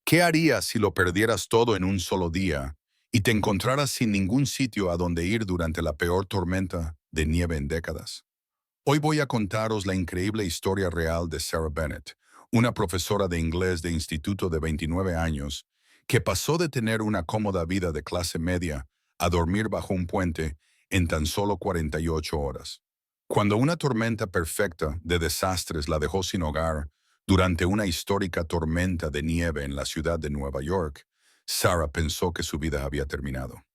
¿Qué harías si lo perdieras todo en un solo día y te encontraras sin ningún sitio a donde ir durante la peor tormenta de nieve en décadas? Hoy voy a contaros la increíble historia real de Sarah Bennett, una profesora de inglés de instituto de 29 años, que pasó de tener una cómoda vida de clase media a dormir bajo un puente en tan solo 48 horas. Cuando una tormenta perfecta de desastres la dejó sin hogar durante una histórica tormenta de nieve en la ciudad de Nueva York, Sarah pensó que su vida había terminado.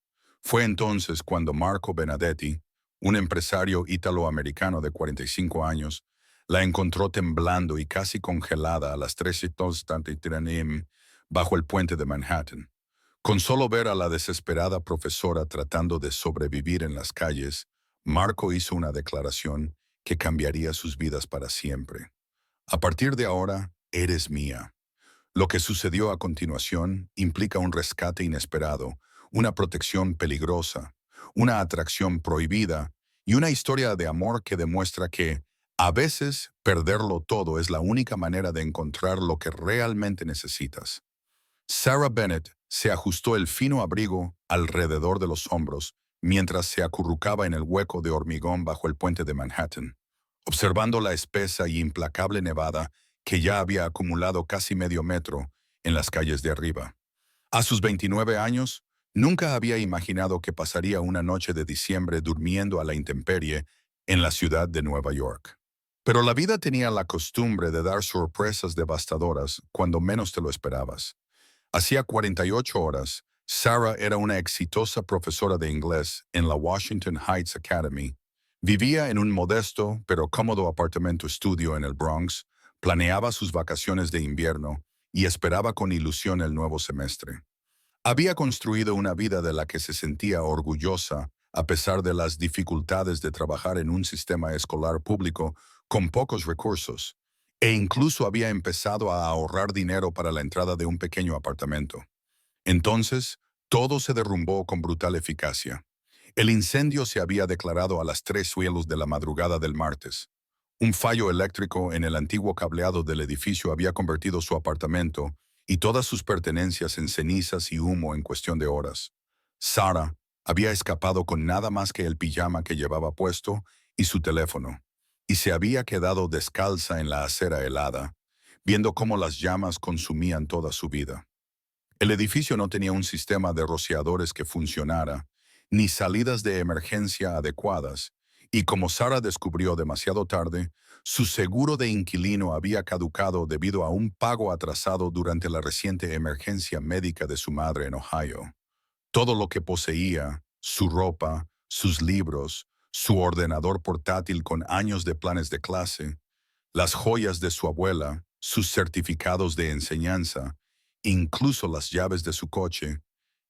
Fue entonces cuando Marco Benedetti, un empresario italoamericano de 45 años, la encontró temblando y casi congelada a las 3:33 am bajo el puente de Manhattan. Con solo ver a la desesperada profesora tratando de sobrevivir en las calles, Marco hizo una declaración que cambiaría sus vidas para siempre. A partir de ahora, eres mía. Lo que sucedió a continuación implica un rescate inesperado, una protección peligrosa, una atracción prohibida y una historia de amor que demuestra que, a veces, perderlo todo es la única manera de encontrar lo que realmente necesitas. Sarah Bennett se ajustó el fino abrigo alrededor de los hombros mientras se acurrucaba en el hueco de hormigón bajo el puente de Manhattan, observando la espesa y implacable nevada que ya había acumulado casi medio metro en las calles de arriba. A sus 29 años, nunca había imaginado que pasaría una noche de diciembre durmiendo a la intemperie en la ciudad de Nueva York. Pero la vida tenía la costumbre de dar sorpresas devastadoras cuando menos te lo esperabas. Hacía 48 horas, Sarah era una exitosa profesora de inglés en la Washington Heights Academy. Vivía en un modesto pero cómodo apartamento estudio en el Bronx, planeaba sus vacaciones de invierno y esperaba con ilusión el nuevo semestre. Había construido una vida de la que se sentía orgullosa a pesar de las dificultades de trabajar en un sistema escolar público con pocos recursos, e incluso había empezado a ahorrar dinero para la entrada de un pequeño apartamento. Entonces, todo se derrumbó con brutal eficacia. El incendio se había declarado a las 3:00 de la madrugada del martes. Un fallo eléctrico en el antiguo cableado del edificio había convertido su apartamento y todas sus pertenencias en cenizas y humo en cuestión de horas. Sarah había escapado con nada más que el pijama que llevaba puesto y su teléfono, y se había quedado descalza en la acera helada, viendo cómo las llamas consumían toda su vida. El edificio no tenía un sistema de rociadores que funcionara, ni salidas de emergencia adecuadas, y como Sarah descubrió demasiado tarde, su seguro de inquilino había caducado debido a un pago atrasado durante la reciente emergencia médica de su madre en Ohio. Todo lo que poseía, su ropa, sus libros, su ordenador portátil con años de planes de clase, las joyas de su abuela, sus certificados de enseñanza, incluso las llaves de su coche,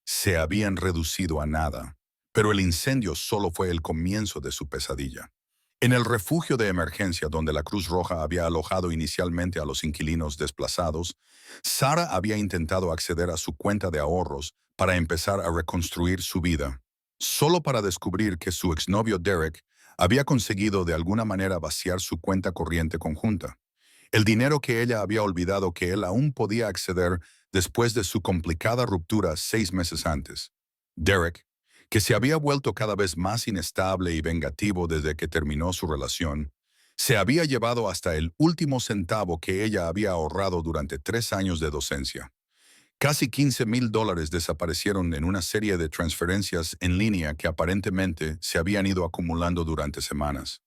se habían reducido a nada. Pero el incendio solo fue el comienzo de su pesadilla. En el refugio de emergencia donde la Cruz Roja había alojado inicialmente a los inquilinos desplazados, Sarah había intentado acceder a su cuenta de ahorros para empezar a reconstruir su vida, solo para descubrir que su exnovio Derek había conseguido de alguna manera vaciar su cuenta corriente conjunta. El dinero que ella había olvidado que él aún podía acceder después de su complicada ruptura 6 meses antes. Derek, que se había vuelto cada vez más inestable y vengativo desde que terminó su relación, se había llevado hasta el último centavo que ella había ahorrado durante 3 años de docencia. Casi $15,000 desaparecieron en una serie de transferencias en línea que aparentemente se habían ido acumulando durante semanas.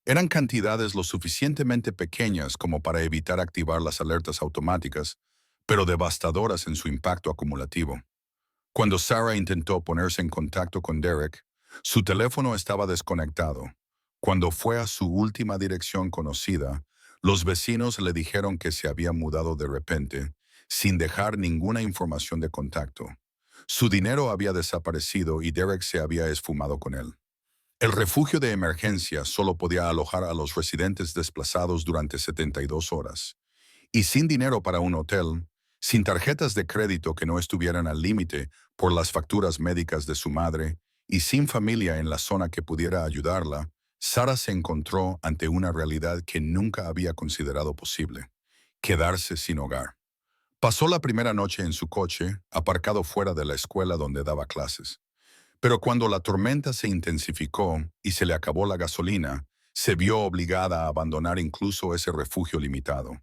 Eran cantidades lo suficientemente pequeñas como para evitar activar las alertas automáticas, pero devastadoras en su impacto acumulativo. Cuando Sarah intentó ponerse en contacto con Derek, su teléfono estaba desconectado. Cuando fue a su última dirección conocida, los vecinos le dijeron que se había mudado de repente, sin dejar ninguna información de contacto. Su dinero había desaparecido y Derek se había esfumado con él. El refugio de emergencia solo podía alojar a los residentes desplazados durante 72 horas. Y sin dinero para un hotel, sin tarjetas de crédito que no estuvieran al límite por las facturas médicas de su madre, y sin familia en la zona que pudiera ayudarla, Sarah se encontró ante una realidad que nunca había considerado posible: quedarse sin hogar. Pasó la primera noche en su coche, aparcado fuera de la escuela donde daba clases. Pero cuando la tormenta se intensificó y se le acabó la gasolina, se vio obligada a abandonar incluso ese refugio limitado.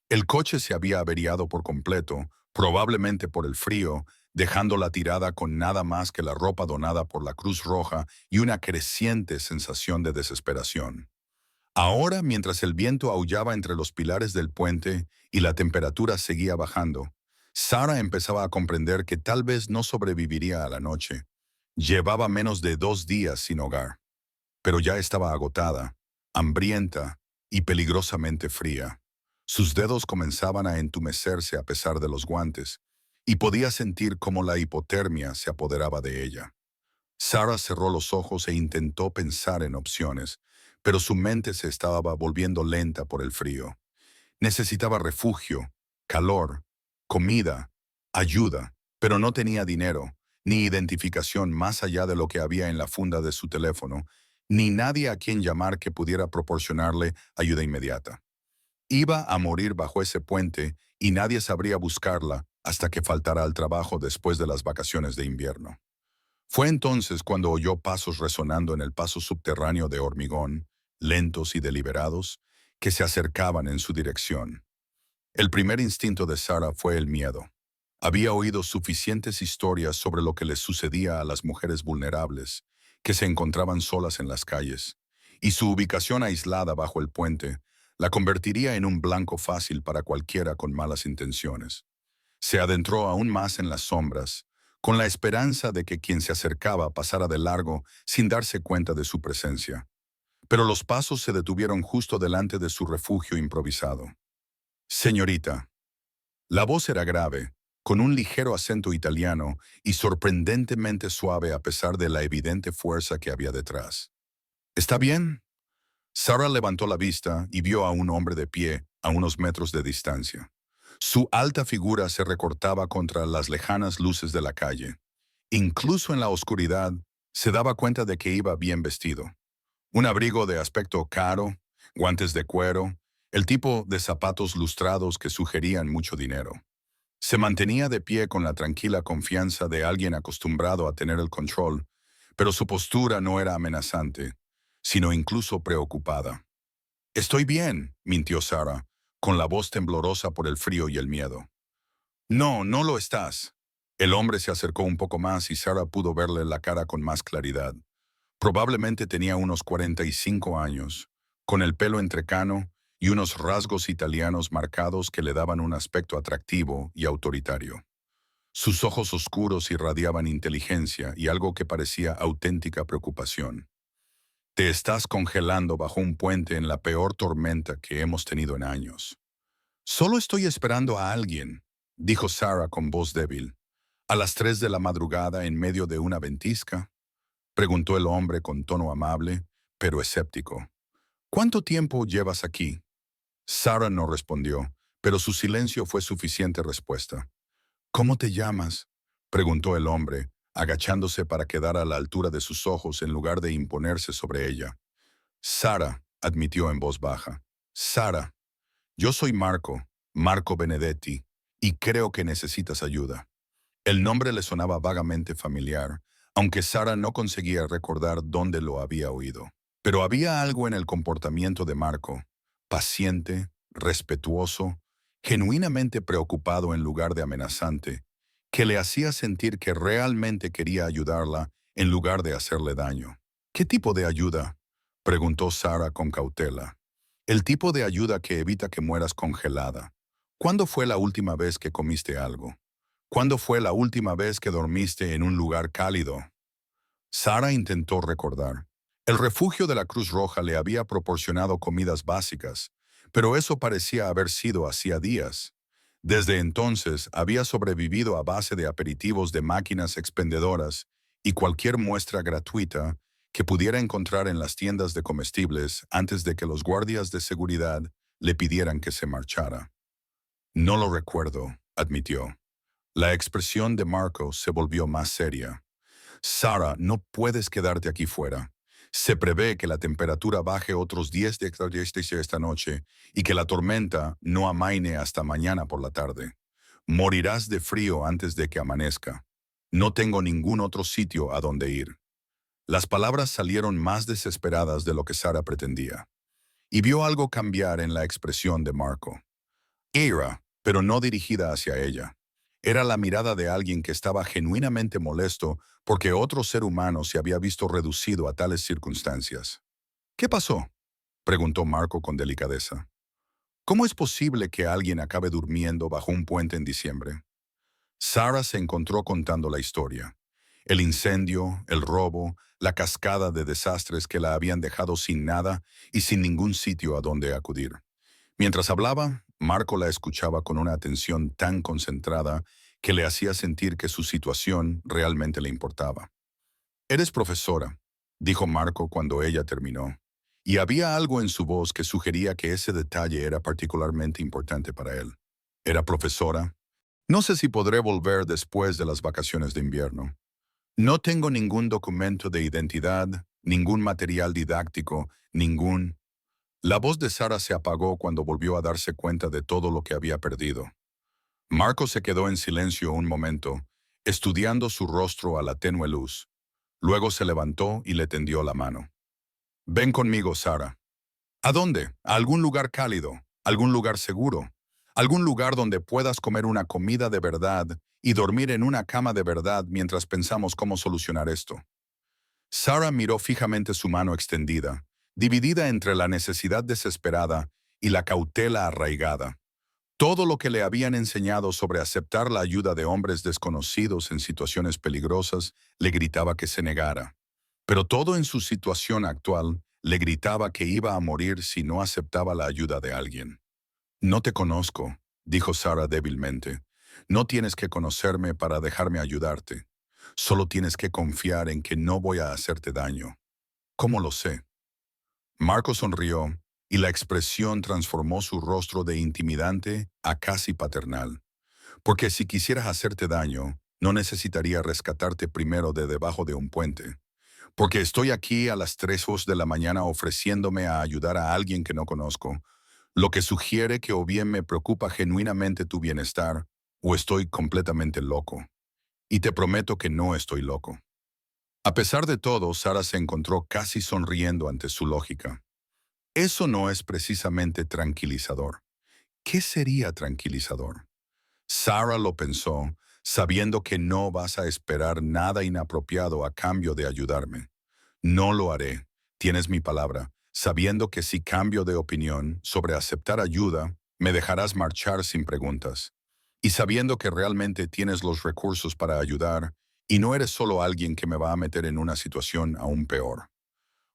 El coche se había averiado por completo, probablemente por el frío, dejándola tirada con nada más que la ropa donada por la Cruz Roja y una creciente sensación de desesperación. Ahora, mientras el viento aullaba entre los pilares del puente y la temperatura seguía bajando, Sara empezaba a comprender que tal vez no sobreviviría a la noche. Llevaba menos de 2 días sin hogar, pero ya estaba agotada, hambrienta y peligrosamente fría. Sus dedos comenzaban a entumecerse a pesar de los guantes, y podía sentir cómo la hipotermia se apoderaba de ella. Sara cerró los ojos e intentó pensar en opciones, pero su mente se estaba volviendo lenta por el frío. Necesitaba refugio, calor, comida, ayuda, pero no tenía dinero, ni identificación más allá de lo que había en la funda de su teléfono, ni nadie a quien llamar que pudiera proporcionarle ayuda inmediata. Iba a morir bajo ese puente y nadie sabría buscarla hasta que faltara al trabajo después de las vacaciones de invierno. Fue entonces cuando oyó pasos resonando en el paso subterráneo de hormigón, lentos y deliberados, que se acercaban en su dirección. El primer instinto de Sara fue el miedo. Había oído suficientes historias sobre lo que les sucedía a las mujeres vulnerables, que se encontraban solas en las calles, y su ubicación aislada bajo el puente la convertiría en un blanco fácil para cualquiera con malas intenciones. Se adentró aún más en las sombras, con la esperanza de que quien se acercaba pasara de largo sin darse cuenta de su presencia. Pero los pasos se detuvieron justo delante de su refugio improvisado. Señorita. La voz era grave, con un ligero acento italiano y sorprendentemente suave a pesar de la evidente fuerza que había detrás. ¿Está bien? Sara levantó la vista y vio a un hombre de pie a unos metros de distancia. Su alta figura se recortaba contra las lejanas luces de la calle. Incluso en la oscuridad, se daba cuenta de que iba bien vestido. Un abrigo de aspecto caro, guantes de cuero, el tipo de zapatos lustrados que sugerían mucho dinero. Se mantenía de pie con la tranquila confianza de alguien acostumbrado a tener el control, pero su postura no era amenazante, sino incluso preocupada. Estoy bien, mintió Sara, con la voz temblorosa por el frío y el miedo. No, no lo estás. El hombre se acercó un poco más y Sara pudo verle la cara con más claridad. Probablemente tenía unos 45 años, con el pelo entrecano y unos rasgos italianos marcados que le daban un aspecto atractivo y autoritario. Sus ojos oscuros irradiaban inteligencia y algo que parecía auténtica preocupación. Te estás congelando bajo un puente en la peor tormenta que hemos tenido en años. Solo estoy esperando a alguien, dijo Sara con voz débil. ¿A las 3 de la madrugada en medio de una ventisca? Preguntó el hombre con tono amable, pero escéptico. ¿Cuánto tiempo llevas aquí? Sara no respondió, pero su silencio fue suficiente respuesta. ¿Cómo te llamas? Preguntó el hombre, agachándose para quedar a la altura de sus ojos en lugar de imponerse sobre ella. Sara, admitió en voz baja. Sara, yo soy Marco, Marco Benedetti, y creo que necesitas ayuda. El nombre le sonaba vagamente familiar, aunque Sara no conseguía recordar dónde lo había oído. Pero había algo en el comportamiento de Marco, paciente, respetuoso, genuinamente preocupado en lugar de amenazante, que le hacía sentir que realmente quería ayudarla en lugar de hacerle daño. ¿Qué tipo de ayuda? Preguntó Sara con cautela. El tipo de ayuda que evita que mueras congelada. ¿Cuándo fue la última vez que comiste algo? ¿Cuándo fue la última vez que dormiste en un lugar cálido? Sara intentó recordar. El refugio de la Cruz Roja le había proporcionado comidas básicas, pero eso parecía haber sido hacía días. Desde entonces había sobrevivido a base de aperitivos de máquinas expendedoras y cualquier muestra gratuita que pudiera encontrar en las tiendas de comestibles antes de que los guardias de seguridad le pidieran que se marchara. No lo recuerdo, admitió. La expresión de Marco se volvió más seria. Sara, no puedes quedarte aquí fuera. Se prevé que la temperatura baje otros 10 grados esta noche y que la tormenta no amaine hasta mañana por la tarde. Morirás de frío antes de que amanezca. No tengo ningún otro sitio a donde ir. Las palabras salieron más desesperadas de lo que Sara pretendía, y vio algo cambiar en la expresión de Marco. Ira, pero no dirigida hacia ella. Era la mirada de alguien que estaba genuinamente molesto porque otro ser humano se había visto reducido a tales circunstancias. ¿Qué pasó?, preguntó Marco con delicadeza. ¿Cómo es posible que alguien acabe durmiendo bajo un puente en diciembre? Sara se encontró contando la historia. El incendio, el robo, la cascada de desastres que la habían dejado sin nada y sin ningún sitio a donde acudir. Mientras hablaba, Marco la escuchaba con una atención tan concentrada que le hacía sentir que su situación realmente le importaba. «Eres profesora», dijo Marco cuando ella terminó, y había algo en su voz que sugería que ese detalle era particularmente importante para él. «Era profesora. No sé si podré volver después de las vacaciones de invierno. No tengo ningún documento de identidad, ningún material didáctico, ningún...». La voz de Sara se apagó cuando volvió a darse cuenta de todo lo que había perdido. Marco se quedó en silencio un momento, estudiando su rostro a la tenue luz. Luego se levantó y le tendió la mano. «Ven conmigo, Sara». «¿A dónde? ¿A algún lugar cálido? ¿Algún lugar seguro? ¿Algún lugar donde puedas comer una comida de verdad y dormir en una cama de verdad mientras pensamos cómo solucionar esto?» Sara miró fijamente su mano extendida, dividida entre la necesidad desesperada y la cautela arraigada. Todo lo que le habían enseñado sobre aceptar la ayuda de hombres desconocidos en situaciones peligrosas le gritaba que se negara. Pero todo en su situación actual le gritaba que iba a morir si no aceptaba la ayuda de alguien. «No te conozco», dijo Sara débilmente. «No tienes que conocerme para dejarme ayudarte. Solo tienes que confiar en que no voy a hacerte daño». «¿Cómo lo sé?». Marco sonrió, y la expresión transformó su rostro de intimidante a casi paternal. «Porque si quisieras hacerte daño, no necesitaría rescatarte primero de debajo de un puente. Porque estoy aquí a las 3 de la mañana ofreciéndome a ayudar a alguien que no conozco, lo que sugiere que o bien me preocupa genuinamente tu bienestar, o estoy completamente loco. Y te prometo que no estoy loco». A pesar de todo, Sara se encontró casi sonriendo ante su lógica. Eso no es precisamente tranquilizador. ¿Qué sería tranquilizador? Sara lo pensó, sabiendo que no vas a esperar nada inapropiado a cambio de ayudarme. «No lo haré, tienes mi palabra, sabiendo que si cambio de opinión sobre aceptar ayuda, me dejarás marchar sin preguntas. Y sabiendo que realmente tienes los recursos para ayudar, y no eres solo alguien que me va a meter en una situación aún peor».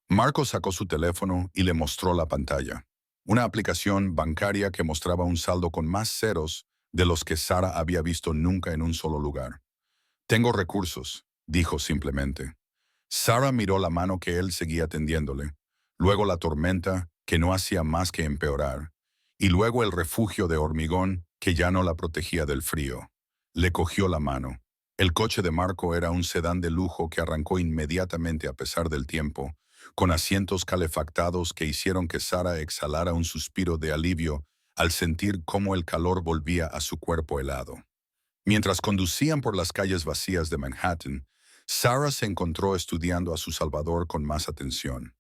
Marco sacó su teléfono y le mostró la pantalla. Una aplicación bancaria que mostraba un saldo con más ceros de los que Sara había visto nunca en un solo lugar. «Tengo recursos», dijo simplemente. Sara miró la mano que él seguía tendiéndole, luego la tormenta, que no hacía más que empeorar, y luego el refugio de hormigón, que ya no la protegía del frío. Le cogió la mano. El coche de Marco era un sedán de lujo que arrancó inmediatamente a pesar del tiempo, con asientos calefactados que hicieron que Sara exhalara un suspiro de alivio al sentir cómo el calor volvía a su cuerpo helado. Mientras conducían por las calles vacías de Manhattan, Sara se encontró estudiando a su salvador con más atención.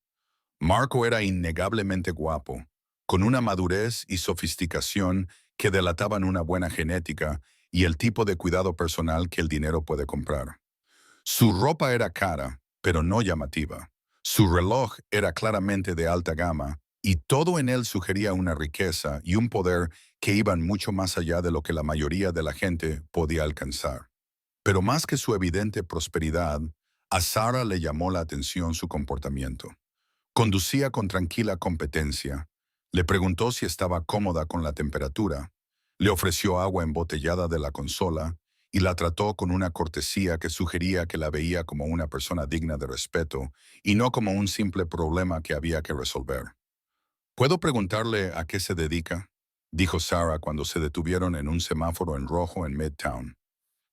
Marco era innegablemente guapo, con una madurez y sofisticación que delataban una buena genética y el tipo de cuidado personal que el dinero puede comprar. Su ropa era cara, pero no llamativa. Su reloj era claramente de alta gama, y todo en él sugería una riqueza y un poder que iban mucho más allá de lo que la mayoría de la gente podía alcanzar. Pero más que su evidente prosperidad, a Sara le llamó la atención su comportamiento. Conducía con tranquila competencia. Le preguntó si estaba cómoda con la temperatura. Le ofreció agua embotellada de la consola y la trató con una cortesía que sugería que la veía como una persona digna de respeto y no como un simple problema que había que resolver. «¿Puedo preguntarle a qué se dedica?», dijo Sara cuando se detuvieron en un semáforo en rojo en Midtown.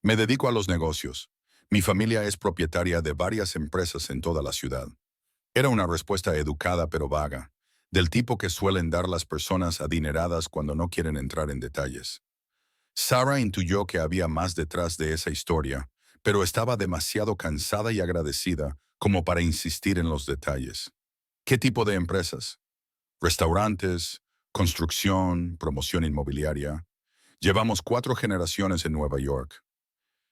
«Me dedico a los negocios. Mi familia es propietaria de varias empresas en toda la ciudad». Era una respuesta educada pero vaga, del tipo que suelen dar las personas adineradas cuando no quieren entrar en detalles. Sarah intuyó que había más detrás de esa historia, pero estaba demasiado cansada y agradecida como para insistir en los detalles. ¿Qué tipo de empresas? Restaurantes, construcción, promoción inmobiliaria. Llevamos 4 generaciones en Nueva York.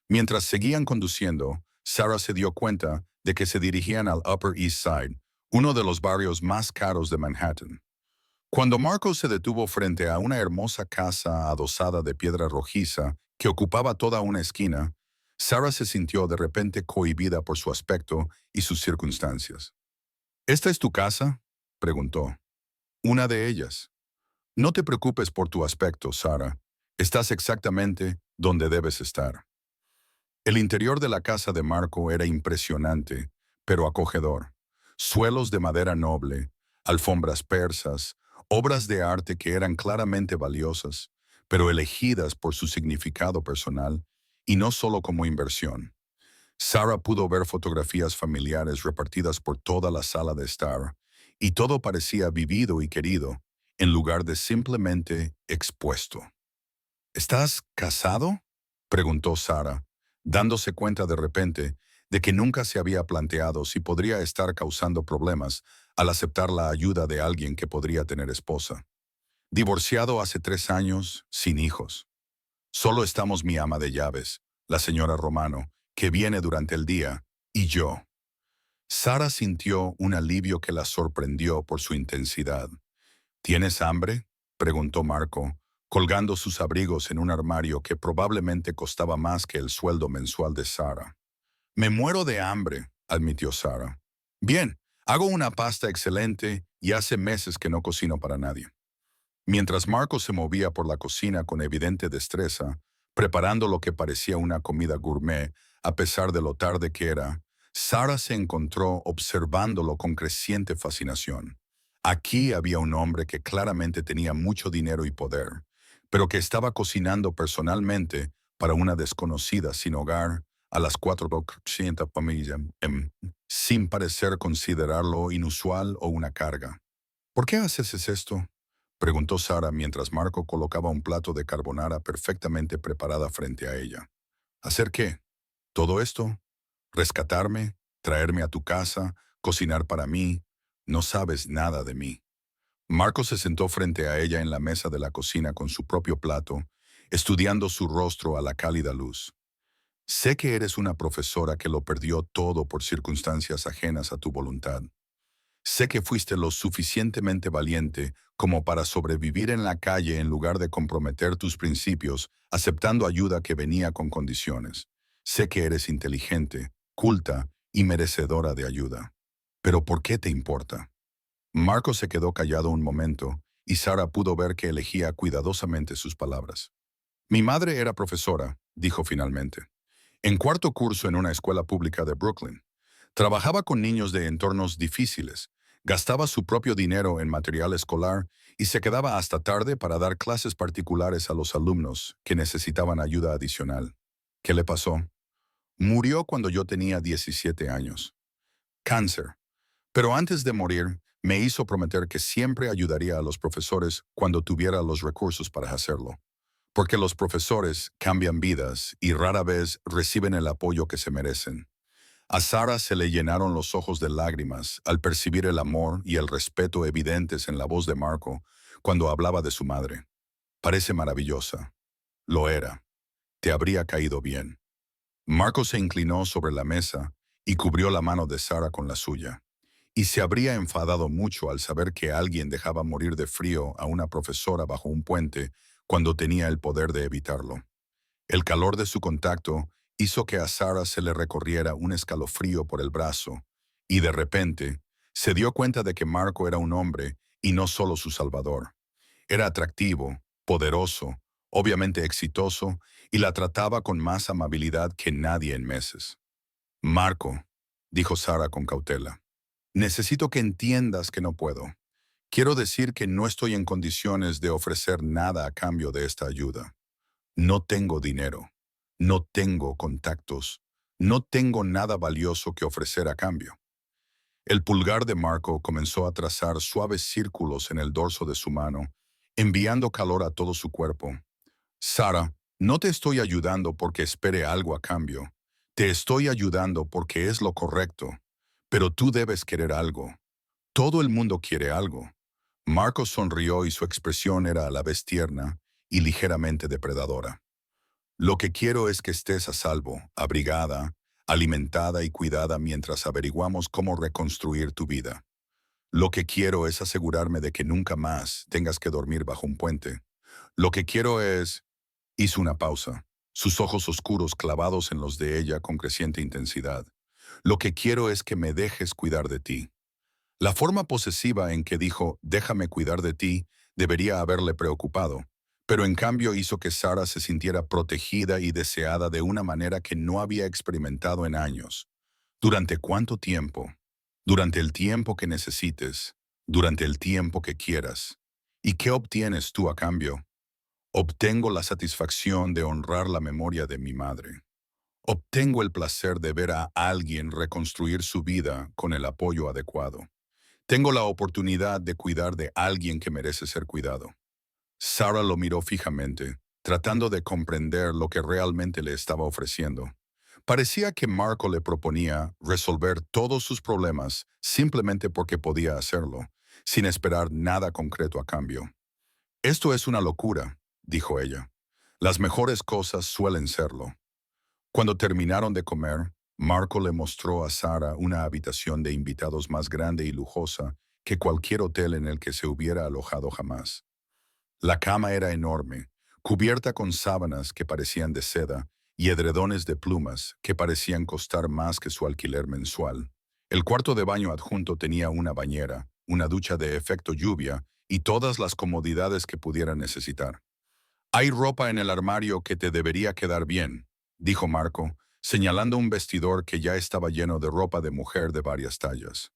Mientras seguían conduciendo, Sarah se dio cuenta de que se dirigían al Upper East Side, uno de los barrios más caros de Manhattan. Cuando Marco se detuvo frente a una hermosa casa adosada de piedra rojiza que ocupaba toda una esquina, Sarah se sintió de repente cohibida por su aspecto y sus circunstancias. ¿Esta es tu casa?, preguntó. Una de ellas. No te preocupes por tu aspecto, Sarah. Estás exactamente donde debes estar. El interior de la casa de Marco era impresionante, pero acogedor. Suelos de madera noble, alfombras persas, obras de arte que eran claramente valiosas, pero elegidas por su significado personal y no solo como inversión. Sarah pudo ver fotografías familiares repartidas por toda la sala de estar, y todo parecía vivido y querido, en lugar de simplemente expuesto. ¿Estás casado?, preguntó Sarah, dándose cuenta de repente de que nunca se había planteado si podría estar causando problemas al aceptar la ayuda de alguien que podría tener esposa. Divorciado hace 3 años, sin hijos. Solo estamos mi ama de llaves, la señora Romano, que viene durante el día, y yo. Sarah sintió un alivio que la sorprendió por su intensidad. ¿Tienes hambre?, preguntó Marco, colgando sus abrigos en un armario que probablemente costaba más que el sueldo mensual de Sarah. Me muero de hambre, admitió Sarah. Bien, hago una pasta excelente y hace meses que no cocino para nadie. Mientras Marco se movía por la cocina con evidente destreza, preparando lo que parecía una comida gourmet, a pesar de lo tarde que era, Sarah se encontró observándolo con creciente fascinación. Aquí había un hombre que claramente tenía mucho dinero y poder, pero que estaba cocinando personalmente para una desconocida sin hogar a las 400 familias, sin parecer considerarlo inusual o una carga. ¿Por qué haces esto?, preguntó Sarah mientras Marco colocaba un plato de carbonara perfectamente preparada frente a ella. ¿Hacer qué? ¿Todo esto? ¿Rescatarme? ¿Traerme a tu casa? ¿Cocinar para mí? No sabes nada de mí. Marco se sentó frente a ella en la mesa de la cocina con su propio plato, estudiando su rostro a la cálida luz. Sé que eres una profesora que lo perdió todo por circunstancias ajenas a tu voluntad. Sé que fuiste lo suficientemente valiente como para sobrevivir en la calle en lugar de comprometer tus principios, aceptando ayuda que venía con condiciones. Sé que eres inteligente, culta y merecedora de ayuda. Pero ¿por qué te importa? Marco se quedó callado un momento y Sarah pudo ver que elegía cuidadosamente sus palabras. Mi madre era profesora, dijo finalmente, en 4.º curso en una escuela pública de Brooklyn. Trabajaba con niños de entornos difíciles, gastaba su propio dinero en material escolar y se quedaba hasta tarde para dar clases particulares a los alumnos que necesitaban ayuda adicional. ¿Qué le pasó? Murió cuando yo tenía 17 años. Cáncer. Pero antes de morir, me hizo prometer que siempre ayudaría a los profesores cuando tuviera los recursos para hacerlo. Porque los profesores cambian vidas y rara vez reciben el apoyo que se merecen. A Sarah se le llenaron los ojos de lágrimas al percibir el amor y el respeto evidentes en la voz de Marco cuando hablaba de su madre. Parece maravillosa. Lo era. Te habría caído bien. Marco se inclinó sobre la mesa y cubrió la mano de Sarah con la suya. Y se habría enfadado mucho al saber que alguien dejaba morir de frío a una profesora bajo un puente cuando tenía el poder de evitarlo. El calor de su contacto hizo que a Sarah se le recorriera un escalofrío por el brazo, y de repente se dio cuenta de que Marco era un hombre y no solo su salvador. Era atractivo, poderoso, obviamente exitoso, y la trataba con más amabilidad que nadie en meses. Marco, dijo Sarah con cautela, necesito que entiendas que no puedo. Quiero decir que no estoy en condiciones de ofrecer nada a cambio de esta ayuda. No tengo dinero, no tengo contactos, no tengo nada valioso que ofrecer a cambio. El pulgar de Marco comenzó a trazar suaves círculos en el dorso de su mano, enviando calor a todo su cuerpo. Sarah, No te estoy ayudando porque espere algo a cambio. Te estoy ayudando porque es lo correcto. Pero tú debes querer algo. Todo el mundo quiere algo. Marco sonrió y su expresión era a la vez tierna y ligeramente depredadora. Lo que quiero es que estés a salvo, abrigada, alimentada y cuidada mientras averiguamos cómo reconstruir tu vida. Lo que quiero es asegurarme de que nunca más tengas que dormir bajo un puente. Lo que quiero es... Hizo una pausa, sus ojos oscuros clavados en los de ella con creciente intensidad. Lo que quiero es que me dejes cuidar de ti. La forma posesiva en que dijo, déjame cuidar de ti, debería haberle preocupado, pero en cambio hizo que Sara se sintiera protegida y deseada de una manera que no había experimentado en años. ¿Durante cuánto tiempo? Durante el tiempo que necesites, durante el tiempo que quieras. ¿Y qué obtienes tú a cambio? Obtengo la satisfacción de honrar la memoria de mi madre. Obtengo el placer de ver a alguien reconstruir su vida con el apoyo adecuado. Tengo la oportunidad de cuidar de alguien que merece ser cuidado. Sara lo miró fijamente, tratando de comprender lo que realmente le estaba ofreciendo. Parecía que Marco le proponía resolver todos sus problemas simplemente porque podía hacerlo, sin esperar nada concreto a cambio. Esto es una locura, dijo ella. Las mejores cosas suelen serlo. Cuando terminaron de comer, Marco le mostró a Sara una habitación de invitados más grande y lujosa que cualquier hotel en el que se hubiera alojado jamás. La cama era enorme, cubierta con sábanas que parecían de seda y edredones de plumas que parecían costar más que su alquiler mensual. El cuarto de baño adjunto tenía una bañera, una ducha de efecto lluvia y todas las comodidades que pudiera necesitar. Hay ropa en el armario que te debería quedar bien, dijo Marco, señalando un vestidor que ya estaba lleno de ropa de mujer de varias tallas.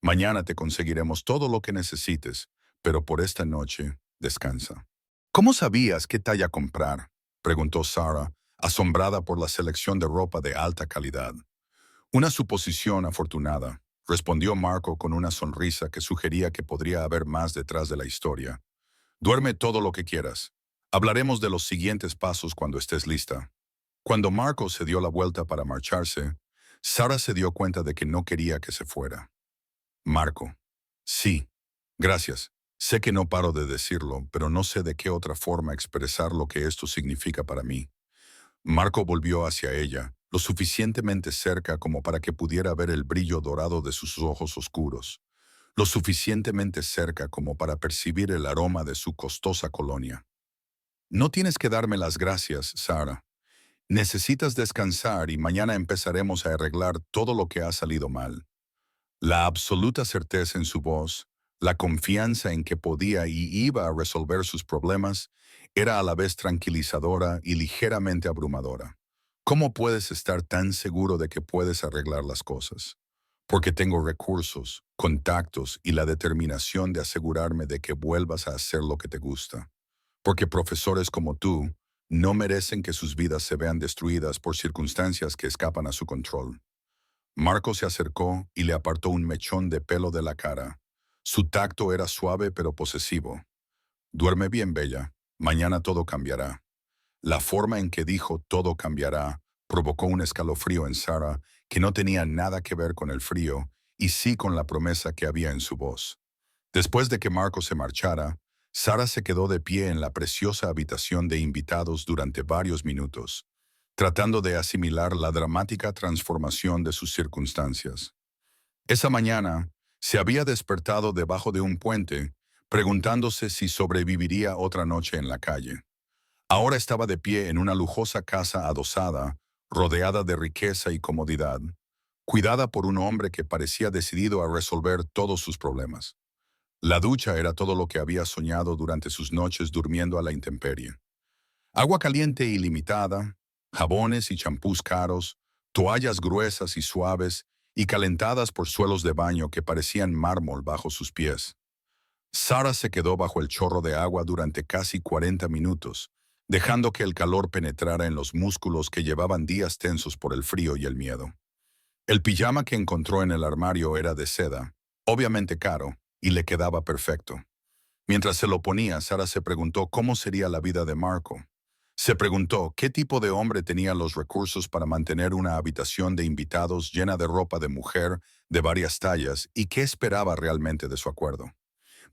Mañana te conseguiremos todo lo que necesites, pero por esta noche, descansa. ¿Cómo sabías qué talla comprar? Preguntó Sara, asombrada por la selección de ropa de alta calidad. Una suposición afortunada, respondió Marco con una sonrisa que sugería que podría haber más detrás de la historia. Duerme todo lo que quieras. Hablaremos de los siguientes pasos cuando estés lista. Cuando Marco se dio la vuelta para marcharse, Sara se dio cuenta de que no quería que se fuera. Marco. Sí. Gracias. Sé que no paro de decirlo, pero no sé de qué otra forma expresar lo que esto significa para mí. Marco volvió hacia ella, lo suficientemente cerca como para que pudiera ver el brillo dorado de sus ojos oscuros, lo suficientemente cerca como para percibir el aroma de su costosa colonia. No tienes que darme las gracias, Sara. Necesitas descansar y mañana empezaremos a arreglar todo lo que ha salido mal. La absoluta certeza en su voz, la confianza en que podía y iba a resolver sus problemas, era a la vez tranquilizadora y ligeramente abrumadora. ¿Cómo puedes estar tan seguro de que puedes arreglar las cosas? Porque tengo recursos, contactos y la determinación de asegurarme de que vuelvas a hacer lo que te gusta. Porque profesores como tú no merecen que sus vidas se vean destruidas por circunstancias que escapan a su control. Marco se acercó y le apartó un mechón de pelo de la cara. Su tacto era suave pero posesivo. Duerme bien, bella. Mañana todo cambiará. La forma en que dijo todo cambiará provocó un escalofrío en Sara que no tenía nada que ver con el frío y sí con la promesa que había en su voz. Después de que Marco se marchara, Sara se quedó de pie en la preciosa habitación de invitados durante varios minutos, tratando de asimilar la dramática transformación de sus circunstancias. Esa mañana, se había despertado debajo de un puente, preguntándose si sobreviviría otra noche en la calle. Ahora estaba de pie en una lujosa casa adosada, rodeada de riqueza y comodidad, cuidada por un hombre que parecía decidido a resolver todos sus problemas. La ducha era todo lo que había soñado durante sus noches durmiendo a la intemperie. Agua caliente ilimitada, jabones y champús caros, toallas gruesas y suaves y calentadas por suelos de baño que parecían mármol bajo sus pies. Sara se quedó bajo el chorro de agua durante casi 40 minutos, dejando que el calor penetrara en los músculos que llevaban días tensos por el frío y el miedo. El pijama que encontró en el armario era de seda, obviamente caro, y le quedaba perfecto. Mientras se lo ponía, Sara se preguntó cómo sería la vida de Marco. Se preguntó qué tipo de hombre tenía los recursos para mantener una habitación de invitados llena de ropa de mujer de varias tallas y qué esperaba realmente de su acuerdo.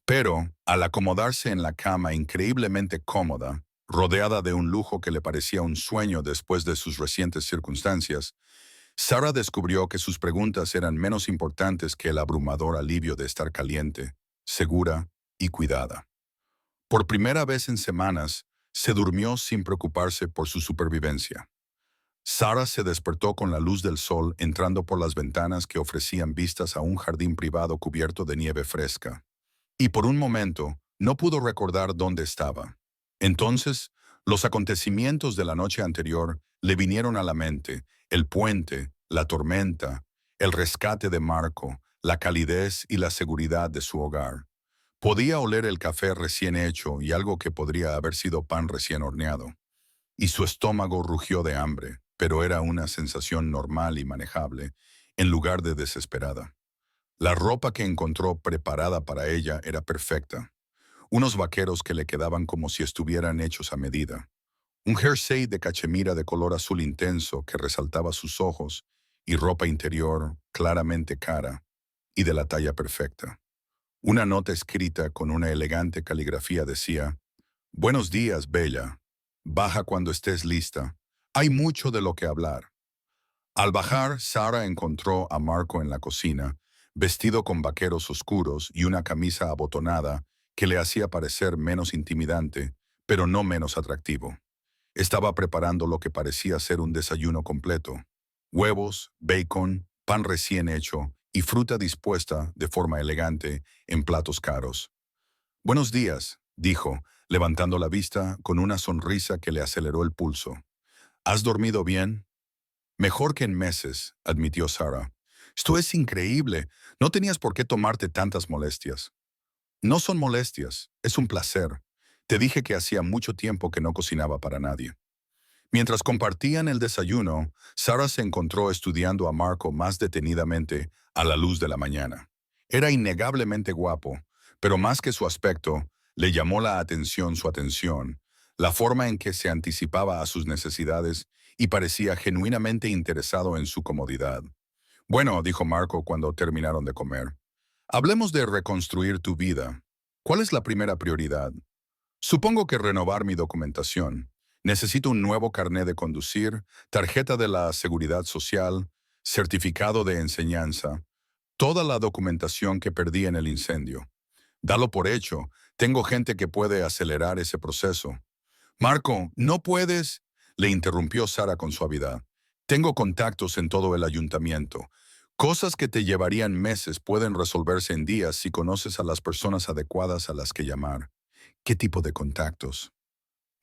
Pero, al acomodarse en la cama increíblemente cómoda, rodeada de un lujo que le parecía un sueño después de sus recientes circunstancias, Sarah descubrió que sus preguntas eran menos importantes que el abrumador alivio de estar caliente, segura y cuidada. Por primera vez en semanas, se durmió sin preocuparse por su supervivencia. Sarah se despertó con la luz del sol entrando por las ventanas que ofrecían vistas a un jardín privado cubierto de nieve fresca. Y por un momento, no pudo recordar dónde estaba. Entonces, los acontecimientos de la noche anterior le vinieron a la mente: el puente, la tormenta, el rescate de Marco, la calidez y la seguridad de su hogar. Podía oler el café recién hecho y algo que podría haber sido pan recién horneado. Y su estómago rugió de hambre, pero era una sensación normal y manejable, en lugar de desesperada. La ropa que encontró preparada para ella era perfecta. Unos vaqueros que le quedaban como si estuvieran hechos a medida. Un jersey de cachemira de color azul intenso que resaltaba sus ojos y ropa interior claramente cara y de la talla perfecta. Una nota escrita con una elegante caligrafía decía: «Buenos días, Bella. Baja cuando estés lista. Hay mucho de lo que hablar». Al bajar, Sarah encontró a Marco en la cocina, vestido con vaqueros oscuros y una camisa abotonada que le hacía parecer menos intimidante, pero no menos atractivo. Estaba preparando lo que parecía ser un desayuno completo: huevos, bacon, pan recién hecho y fruta dispuesta de forma elegante en platos caros. «Buenos días», dijo, levantando la vista con una sonrisa que le aceleró el pulso. «¿Has dormido bien?» «Mejor que en meses», admitió Sarah. «Esto es increíble. No tenías por qué tomarte tantas molestias». «No son molestias, es un placer. Te dije que hacía mucho tiempo que no cocinaba para nadie». Mientras compartían el desayuno, Sarah se encontró estudiando a Marco más detenidamente a la luz de la mañana. Era innegablemente guapo, pero más que su aspecto, le llamó la atención su atención, la forma en que se anticipaba a sus necesidades y parecía genuinamente interesado en su comodidad. «Bueno», dijo Marco cuando terminaron de comer, «hablemos de reconstruir tu vida. ¿Cuál es la primera prioridad?» «Supongo que renovar mi documentación. Necesito un nuevo carné de conducir, tarjeta de la Seguridad Social, certificado de enseñanza, toda la documentación que perdí en el incendio. Dalo por hecho, tengo gente que puede acelerar ese proceso». «Marco, no puedes», le interrumpió Sara con suavidad. «Tengo contactos en todo el ayuntamiento. Cosas que te llevarían meses pueden resolverse en días si conoces a las personas adecuadas a las que llamar». «¿Qué tipo de contactos?».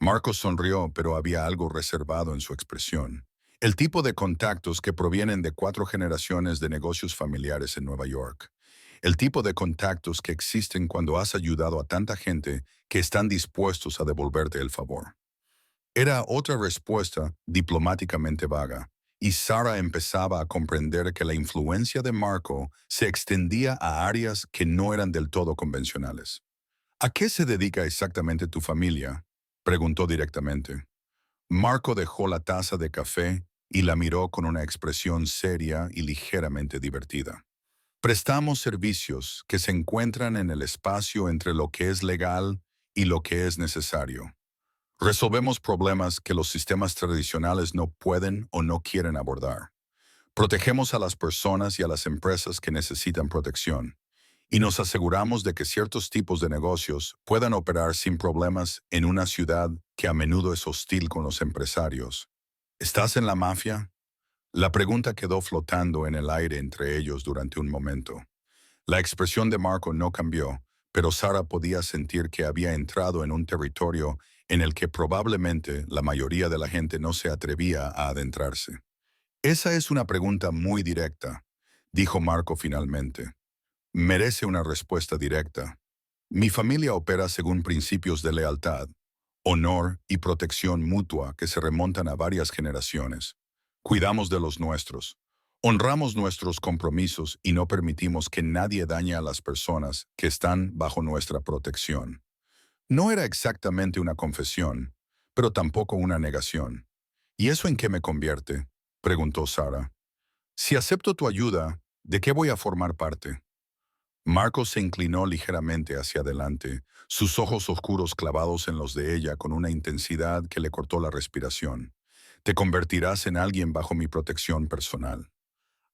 Marcos sonrió, pero había algo reservado en su expresión. «El tipo de contactos que provienen de 4 generaciones de negocios familiares en Nueva York. El tipo de contactos que existen cuando has ayudado a tanta gente que están dispuestos a devolverte el favor». Era otra respuesta diplomáticamente vaga, y Sarah empezaba a comprender que la influencia de Marco se extendía a áreas que no eran del todo convencionales. «¿A qué se dedica exactamente tu familia?», preguntó directamente. Marco dejó la taza de café y la miró con una expresión seria y ligeramente divertida. «Prestamos servicios que se encuentran en el espacio entre lo que es legal y lo que es necesario. Resolvemos problemas que los sistemas tradicionales no pueden o no quieren abordar. Protegemos a las personas y a las empresas que necesitan protección, y nos aseguramos de que ciertos tipos de negocios puedan operar sin problemas en una ciudad que a menudo es hostil con los empresarios». «¿Estás en la mafia?». La pregunta quedó flotando en el aire entre ellos durante un momento. La expresión de Marco no cambió, pero Sarah podía sentir que había entrado en un territorio en el que probablemente la mayoría de la gente no se atrevía a adentrarse. «Esa es una pregunta muy directa», dijo Marco finalmente. «Merece una respuesta directa. Mi familia opera según principios de lealtad, honor y protección mutua que se remontan a varias generaciones. Cuidamos de los nuestros. Honramos nuestros compromisos y no permitimos que nadie dañe a las personas que están bajo nuestra protección». No era exactamente una confesión, pero tampoco una negación. ¿Y eso en qué me convierte?, preguntó Sara. Si acepto tu ayuda, ¿de qué voy a formar parte? Marcos se inclinó ligeramente hacia adelante, sus ojos oscuros clavados en los de ella con una intensidad que le cortó la respiración. Te convertirás en alguien bajo mi protección personal.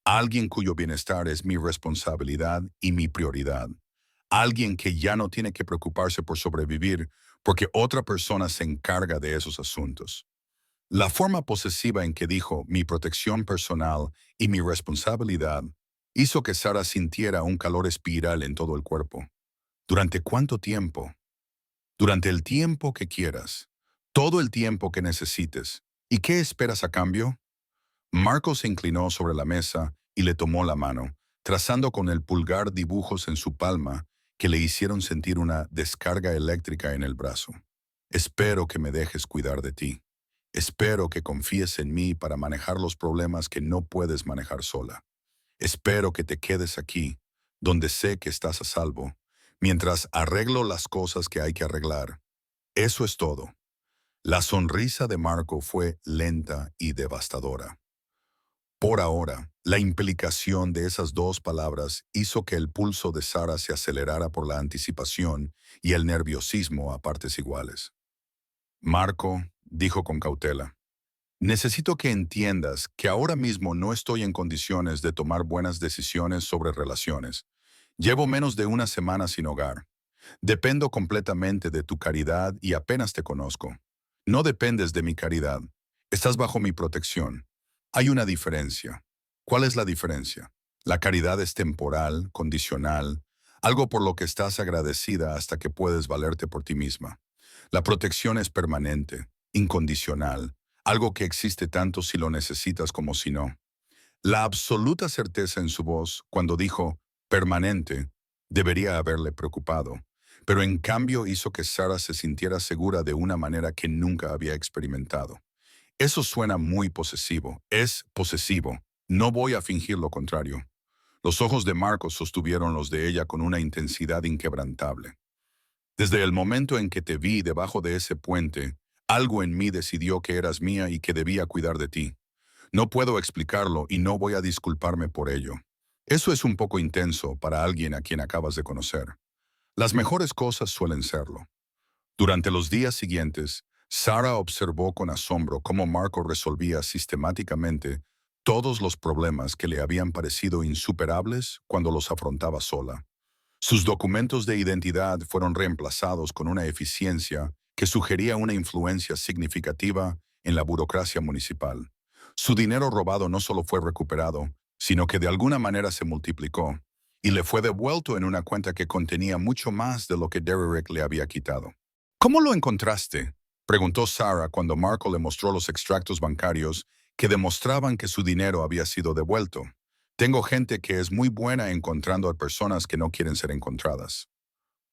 Alguien cuyo bienestar es mi responsabilidad y mi prioridad. Alguien que ya no tiene que preocuparse por sobrevivir porque otra persona se encarga de esos asuntos. La forma posesiva en que dijo mi protección personal y mi responsabilidad hizo que Sara sintiera un calor espiral en todo el cuerpo. ¿Durante cuánto tiempo? Durante el tiempo que quieras. Todo el tiempo que necesites. ¿Y qué esperas a cambio? Marcos se inclinó sobre la mesa y le tomó la mano, trazando con el pulgar dibujos en su palma que le hicieron sentir una descarga eléctrica en el brazo. Espero que me dejes cuidar de ti. Espero que confíes en mí para manejar los problemas que no puedes manejar sola. Espero que te quedes aquí, donde sé que estás a salvo, mientras arreglo las cosas que hay que arreglar. Eso es todo. La sonrisa de Marco fue lenta y devastadora. Por ahora, la implicación de esas dos palabras hizo que el pulso de Sara se acelerara por la anticipación y el nerviosismo a partes iguales. Marco, dijo con cautela, necesito que entiendas que ahora mismo no estoy en condiciones de tomar buenas decisiones sobre relaciones. Llevo menos de una semana sin hogar. Dependo completamente de tu caridad y apenas te conozco. No dependes de mi caridad. Estás bajo mi protección. Hay una diferencia. ¿Cuál es la diferencia? La caridad es temporal, condicional, algo por lo que estás agradecida hasta que puedes valerte por ti misma. La protección es permanente, incondicional, algo que existe tanto si lo necesitas como si no. La absoluta certeza en su voz, cuando dijo permanente, debería haberle preocupado, pero en cambio hizo que Sara se sintiera segura de una manera que nunca había experimentado. Eso suena muy posesivo, es posesivo. No voy a fingir lo contrario. Los ojos de Marcos sostuvieron los de ella con una intensidad inquebrantable. Desde el momento en que te vi debajo de ese puente, algo en mí decidió que eras mía y que debía cuidar de ti. No puedo explicarlo y no voy a disculparme por ello. Eso es un poco intenso para alguien a quien acabas de conocer. Las mejores cosas suelen serlo. Durante los días siguientes, Sara observó con asombro cómo Marco resolvía sistemáticamente todos los problemas que le habían parecido insuperables cuando los afrontaba sola. Sus documentos de identidad fueron reemplazados con una eficiencia que sugería una influencia significativa en la burocracia municipal. Su dinero robado no solo fue recuperado, sino que de alguna manera se multiplicó y le fue devuelto en una cuenta que contenía mucho más de lo que Derrick le había quitado. ¿Cómo lo encontraste?, preguntó Sara cuando Marco le mostró los extractos bancarios que demostraban que su dinero había sido devuelto. Tengo gente que es muy buena encontrando a personas que no quieren ser encontradas.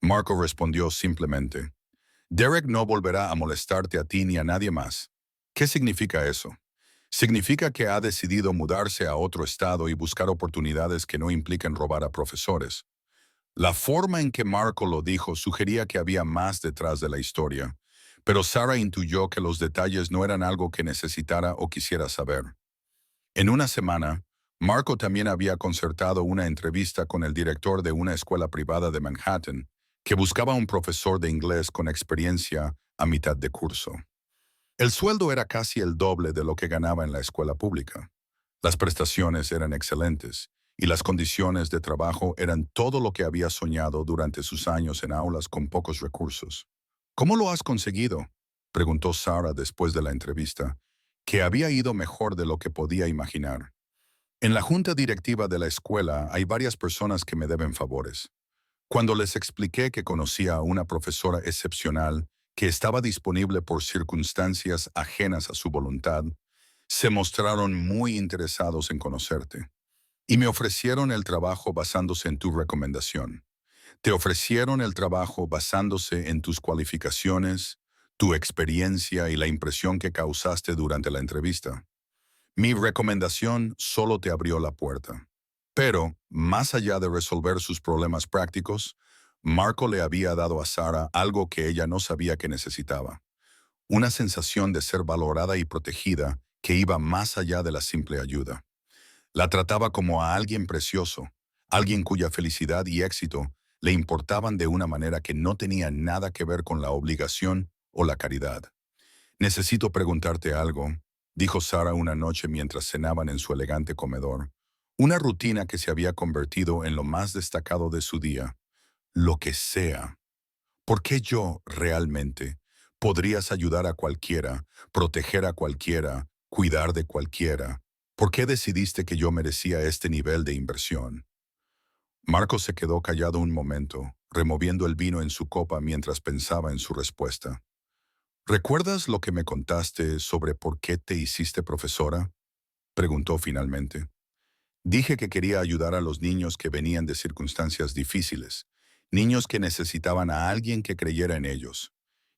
Marco respondió simplemente, Derek no volverá a molestarte a ti ni a nadie más. ¿Qué significa eso? Significa que ha decidido mudarse a otro estado y buscar oportunidades que no impliquen robar a profesores. La forma en que Marco lo dijo sugería que había más detrás de la historia, pero Sara intuyó que los detalles no eran algo que necesitara o quisiera saber. En una semana, Marco también había concertado una entrevista con el director de una escuela privada de Manhattan, que buscaba un profesor de inglés con experiencia a mitad de curso. El sueldo era casi el doble de lo que ganaba en la escuela pública. Las prestaciones eran excelentes y las condiciones de trabajo eran todo lo que había soñado durante sus años en aulas con pocos recursos. ¿Cómo lo has conseguido?, preguntó Sara después de la entrevista, que había ido mejor de lo que podía imaginar. En la junta directiva de la escuela hay varias personas que me deben favores. Cuando les expliqué que conocía a una profesora excepcional que estaba disponible por circunstancias ajenas a su voluntad, se mostraron muy interesados en conocerte. Y me ofrecieron el trabajo basándose en tu recomendación. Te ofrecieron el trabajo basándose en tus cualificaciones, tu experiencia y la impresión que causaste durante la entrevista. Mi recomendación solo te abrió la puerta. Pero, más allá de resolver sus problemas prácticos, Marco le había dado a Sara algo que ella no sabía que necesitaba. una sensación de ser valorada y protegida que iba más allá de la simple ayuda. La trataba como a alguien precioso, alguien cuya felicidad y éxito le importaban de una manera que no tenía nada que ver con la obligación o la caridad. Necesito preguntarte algo, dijo Sara una noche mientras cenaban en su elegante comedor. Una rutina que se había convertido en lo más destacado de su día. Lo que sea. ¿Por qué yo, realmente, podrías ayudar a cualquiera, proteger a cualquiera, cuidar de cualquiera? ¿Por qué decidiste que yo merecía este nivel de inversión? Marcos se quedó callado un momento, removiendo el vino en su copa mientras pensaba en su respuesta. ¿Recuerdas lo que me contaste sobre por qué te hiciste profesora? Preguntó finalmente. Dije que quería ayudar a los niños que venían de circunstancias difíciles, niños que necesitaban a alguien que creyera en ellos.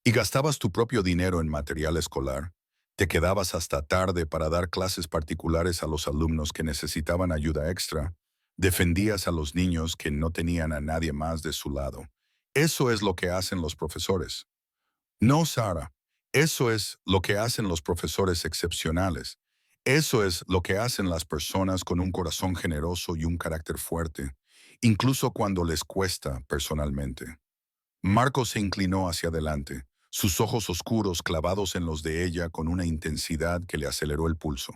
Y gastabas tu propio dinero en material escolar. Te quedabas hasta tarde para dar clases particulares a los alumnos que necesitaban ayuda extra. Defendías a los niños que no tenían a nadie más de su lado. Eso es lo que hacen los profesores. No, Sara. Eso es lo que hacen los profesores excepcionales. Eso es lo que hacen las personas con un corazón generoso y un carácter fuerte, incluso cuando les cuesta personalmente. Marco se inclinó hacia adelante, sus ojos oscuros clavados en los de ella con una intensidad que le aceleró el pulso.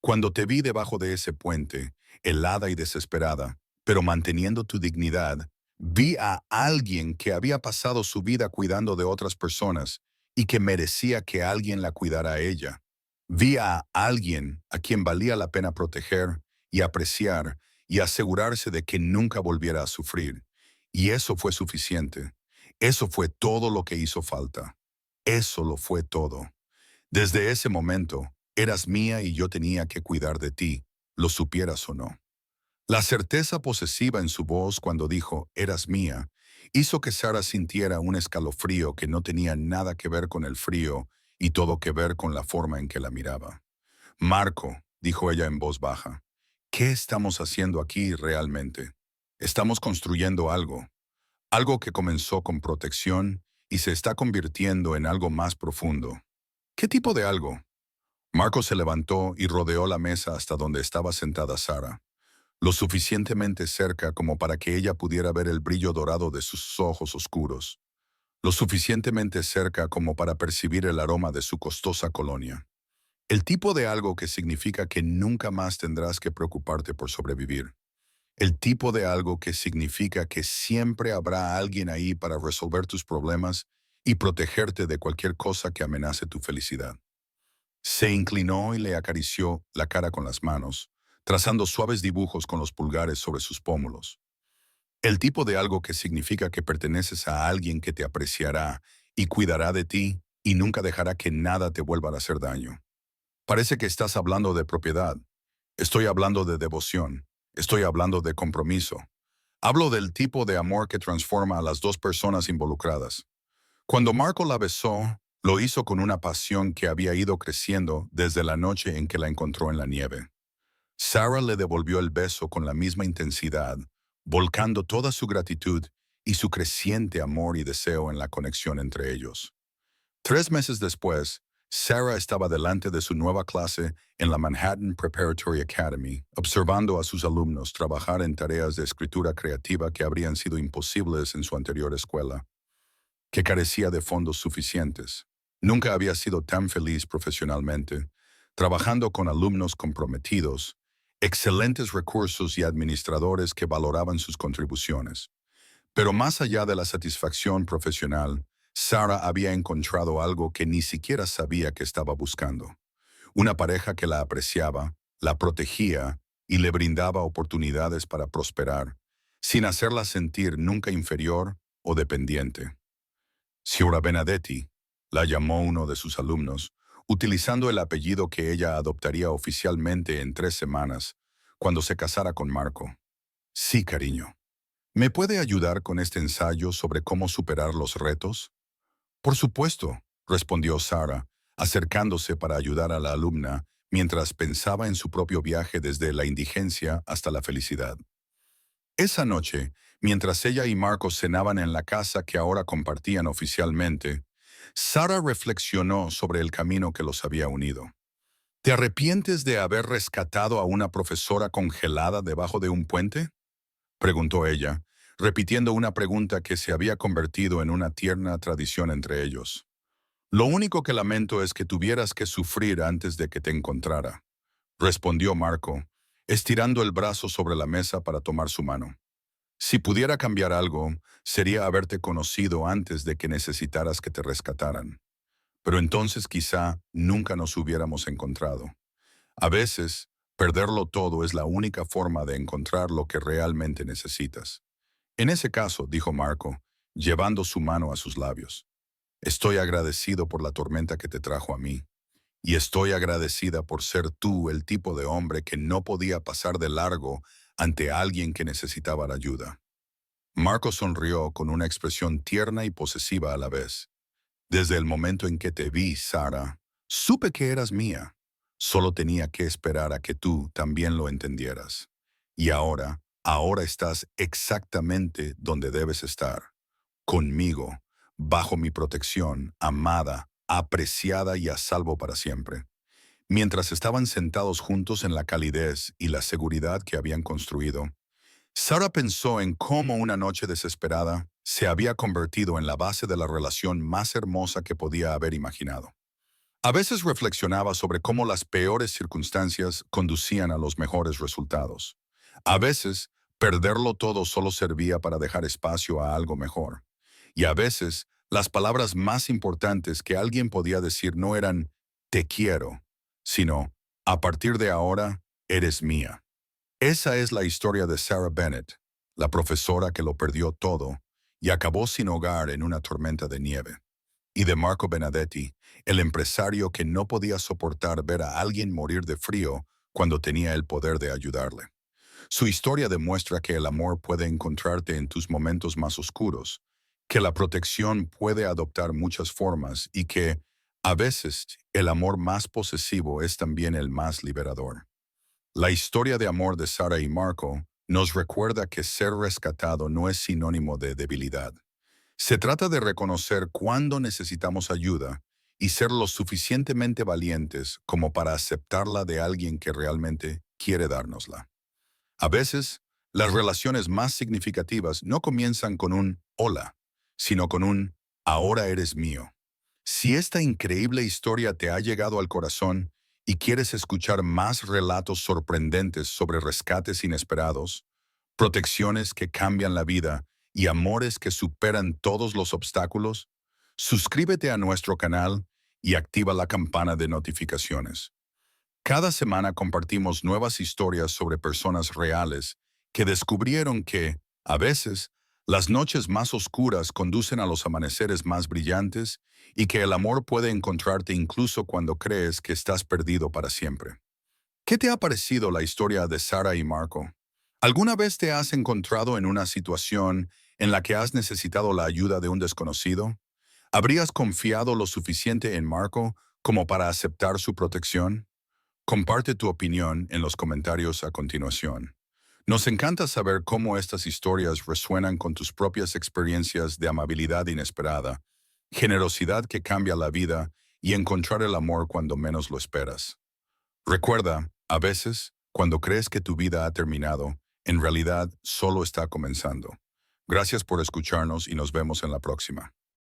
Cuando te vi debajo de ese puente, helada y desesperada, pero manteniendo tu dignidad, vi a alguien que había pasado su vida cuidando de otras personas y que merecía que alguien la cuidara a ella. Vi a alguien a quien valía la pena proteger y apreciar y asegurarse de que nunca volviera a sufrir. Y eso fue suficiente. Eso fue todo lo que hizo falta. Eso lo fue todo. Desde ese momento, eras mía y yo tenía que cuidar de ti, lo supieras o no. La certeza posesiva en su voz cuando dijo «eras mía» hizo que Sara sintiera un escalofrío que no tenía nada que ver con el frío y todo que ver con la forma en que la miraba. «Marco», dijo ella en voz baja, «¿qué estamos haciendo aquí realmente? Estamos construyendo algo, algo que comenzó con protección y se está convirtiendo en algo más profundo. ¿Qué tipo de algo?» Marco se levantó y rodeó la mesa hasta donde estaba sentada Sara, lo suficientemente cerca como para que ella pudiera ver el brillo dorado de sus ojos oscuros, lo suficientemente cerca como para percibir el aroma de su costosa colonia. El tipo de algo que significa que nunca más tendrás que preocuparte por sobrevivir. El tipo de algo que significa que siempre habrá alguien ahí para resolver tus problemas y protegerte de cualquier cosa que amenace tu felicidad. Se inclinó y le acarició la cara con las manos, trazando suaves dibujos con los pulgares sobre sus pómulos. El tipo de algo que significa que perteneces a alguien que te apreciará y cuidará de ti y nunca dejará que nada te vuelva a hacer daño. Parece que estás hablando de propiedad. Estoy hablando de devoción. Estoy hablando de compromiso. Hablo del tipo de amor que transforma a las dos personas involucradas. Cuando Marco la besó, lo hizo con una pasión que había ido creciendo desde la noche en que la encontró en la nieve. Sarah le devolvió el beso con la misma intensidad, volcando toda su gratitud y su creciente amor y deseo en la conexión entre ellos. 3 meses después, Sarah estaba delante de su nueva clase en la Manhattan Preparatory Academy, observando a sus alumnos trabajar en tareas de escritura creativa que habrían sido imposibles en su anterior escuela, que carecía de fondos suficientes. Nunca había sido tan feliz profesionalmente, trabajando con alumnos comprometidos, excelentes recursos y administradores que valoraban sus contribuciones. Pero más allá de la satisfacción profesional, Sara había encontrado algo que ni siquiera sabía que estaba buscando. Una pareja que la apreciaba, la protegía y le brindaba oportunidades para prosperar, sin hacerla sentir nunca inferior o dependiente. Signora Benedetti, la llamó uno de sus alumnos, utilizando el apellido que ella adoptaría oficialmente en 3 semanas, cuando se casara con Marco. Sí, cariño. ¿Me puede ayudar con este ensayo sobre cómo superar los retos? Por supuesto, respondió Sara, acercándose para ayudar a la alumna mientras pensaba en su propio viaje desde la indigencia hasta la felicidad. Esa noche, mientras ella y Marcos cenaban en la casa que ahora compartían oficialmente, Sara reflexionó sobre el camino que los había unido. ¿Te arrepientes de haber rescatado a una profesora congelada debajo de un puente? Preguntó ella, repitiendo una pregunta que se había convertido en una tierna tradición entre ellos. Lo único que lamento es que tuvieras que sufrir antes de que te encontrara, respondió Marco, estirando el brazo sobre la mesa para tomar su mano. Si pudiera cambiar algo, sería haberte conocido antes de que necesitaras que te rescataran. Pero entonces quizá nunca nos hubiéramos encontrado. A veces, perderlo todo es la única forma de encontrar lo que realmente necesitas. En ese caso, dijo Marco, llevando su mano a sus labios, estoy agradecido por la tormenta que te trajo a mí, y estoy agradecida por ser tú el tipo de hombre que no podía pasar de largo ante alguien que necesitaba la ayuda. Marco sonrió con una expresión tierna y posesiva a la vez. Desde el momento en que te vi, Sara, supe que eras mía. Solo tenía que esperar a que tú también lo entendieras. Y ahora estás exactamente donde debes estar, conmigo, bajo mi protección, amada, apreciada y a salvo para siempre. Mientras estaban sentados juntos en la calidez y la seguridad que habían construido, Sara pensó en cómo una noche desesperada se había convertido en la base de la relación más hermosa que podía haber imaginado. A veces reflexionaba sobre cómo las peores circunstancias conducían a los mejores resultados. A veces, perderlo todo solo servía para dejar espacio a algo mejor. Y a veces, las palabras más importantes que alguien podía decir no eran «te quiero», sino «a partir de ahora, eres mía». Esa es la historia de Sarah Bennett, la profesora que lo perdió todo y acabó sin hogar en una tormenta de nieve, y de Marco Benedetti, el empresario que no podía soportar ver a alguien morir de frío cuando tenía el poder de ayudarle. Su historia demuestra que el amor puede encontrarte en tus momentos más oscuros, que la protección puede adoptar muchas formas y que, a veces, el amor más posesivo es también el más liberador. La historia de amor de Sara y Marco nos recuerda que ser rescatado no es sinónimo de debilidad. Se trata de reconocer cuándo necesitamos ayuda y ser lo suficientemente valientes como para aceptarla de alguien que realmente quiere dárnosla. A veces, las relaciones más significativas no comienzan con un hola, sino con un ahora eres mío. Si esta increíble historia te ha llegado al corazón y quieres escuchar más relatos sorprendentes sobre rescates inesperados, protecciones que cambian la vida y amores que superan todos los obstáculos, suscríbete a nuestro canal y activa la campana de notificaciones. Cada semana compartimos nuevas historias sobre personas reales que descubrieron que, a veces, las noches más oscuras conducen a los amaneceres más brillantes y que el amor puede encontrarte incluso cuando crees que estás perdido para siempre. ¿Qué te ha parecido la historia de Sara y Marco? ¿Alguna vez te has encontrado en una situación en la que has necesitado la ayuda de un desconocido? ¿Habrías confiado lo suficiente en Marco como para aceptar su protección? Comparte tu opinión en los comentarios a continuación. Nos encanta saber cómo estas historias resuenan con tus propias experiencias de amabilidad inesperada, generosidad que cambia la vida y encontrar el amor cuando menos lo esperas. Recuerda, a veces, cuando crees que tu vida ha terminado, en realidad solo está comenzando. Gracias por escucharnos y nos vemos en la próxima.